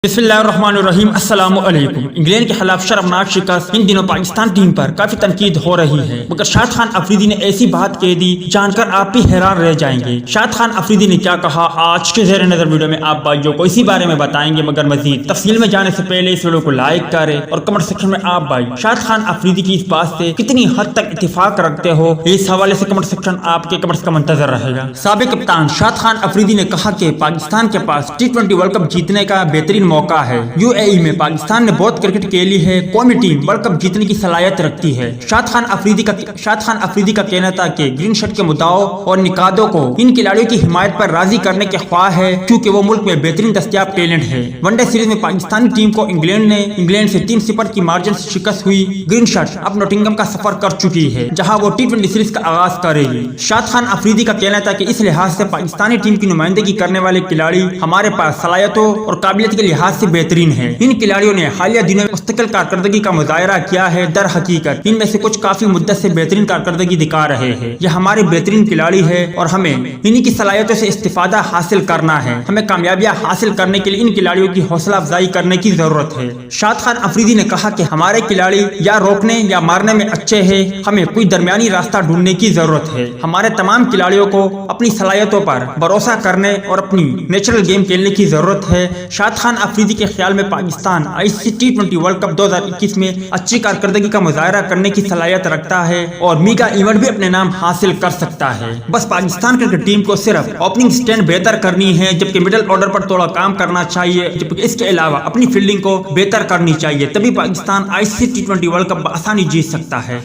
बिस्मिल्लाहिर्रहमानिर्रहीम। अस्सलाम वालेकुम। इंग्लैंड के खिलाफ शर्मनाक शिकस्त। इन दिनों पाकिस्तान टीम पर काफी तनकीद हो रही है, मगर शाद खान अफरीदी ने ऐसी बात कह दी जानकर आप भी हैरान रह जाएंगे। शाद खान अफरीदी ने क्या कहा, आज के ज़ेर नज़र वीडियो में आप भाइयों को इसी बारे में बताएंगे। मगर मजीद तफसील में जाने से पहले इस वीडियो को लाइक करें और कमेंट सेक्शन में आप भाई शाद खान अफरीदी की इस बात से कितनी हद तक इत्तेफाक रखते हो, इस हवाले से कमेंट सेक्शन आपके कमेंट्स का मंतजर रहेगा। साबिक कप्तान शाद खान अफरीदी ने कहा कि पाकिस्तान के पास T20 वर्ल्ड कप जीतने का बेहतरीन मौका है। यूएई में पाकिस्तान ने बहुत क्रिकेट खेली है, कौमी टीम वर्ल्ड कप जीतने की सलाहियत रखती है। शाद खान अफरीदी का कहना था कि ग्रीन शर्ट के मुद्दाओं और निकादों को इन खिलाड़ियों की हिमायत पर राजी करने के ख्वाह है, क्योंकि वो मुल्क में बेहतरीन दस्तयाब टैलेंट है। वनडे सीरीज में पाकिस्तानी टीम को इंग्लैंड से 3-0 की मार्जिन से शिकस्त हुई। ग्रीन शर्ट अब नोटिंगम का सफर कर चुकी है, जहां वो T20 सीरीज का आगाज करेगी। शाद खान अफरीदी का कहना था कि इस लिहाज से पाकिस्तानी टीम की नुमाइंदगी करने वाले खिलाड़ी हमारे पास सलाहियतों और काबिलियत के लिहाज से बेहतरीन है। इन खिलाड़ियों ने हालिया दिनों में मुस्तकिल कारकर्दगी का मुजाहरा किया है। दर हकीकत इनमें से कुछ काफी मुद्दत से बेहतरीन कारकर्दगी दिखा रहे हैं। ये हमारे बेहतरीन खिलाड़ी है और हमें इन्हीं की सलाहियतों से इस्तिफादा हासिल करना है। हमें कामयाबियां हासिल करने के लिए इन खिलाड़ियों की हौसला अफजाई करने की जरूरत है। शाद खान अफरीदी ने कहा कि हमारे खिलाड़ी या रोकने या मारने में अच्छे हैं, हमें कोई दरमियानी रास्ता ढूंढने की जरूरत है। हमारे तमाम खिलाड़ियों को अपनी सलाहियतों पर भरोसा करने और अपनी नेचुरल गेम खेलने की जरूरत है। शाद खान अफरीदी के ख्याल में Pakistan ICC T20 world cup 2021 में अच्छी कारकर्दगी का मुजाहरा करने की सलाहियत रखता है और मेगा इवेंट भी अपने नाम हासिल कर सकता है। बस पाकिस्तान क्रिकेट टीम को सिर्फ ओपनिंग स्टैंड बेहतर करनी है, जबकि मिडिल ऑर्डर पर थोड़ा काम करना चाहिए, जबकि इसके अलावा अपनी फील्डिंग को बेहतर करनी चाहिए। तभी Pakistan ICC T20 world cup आसानी जीत सकता है।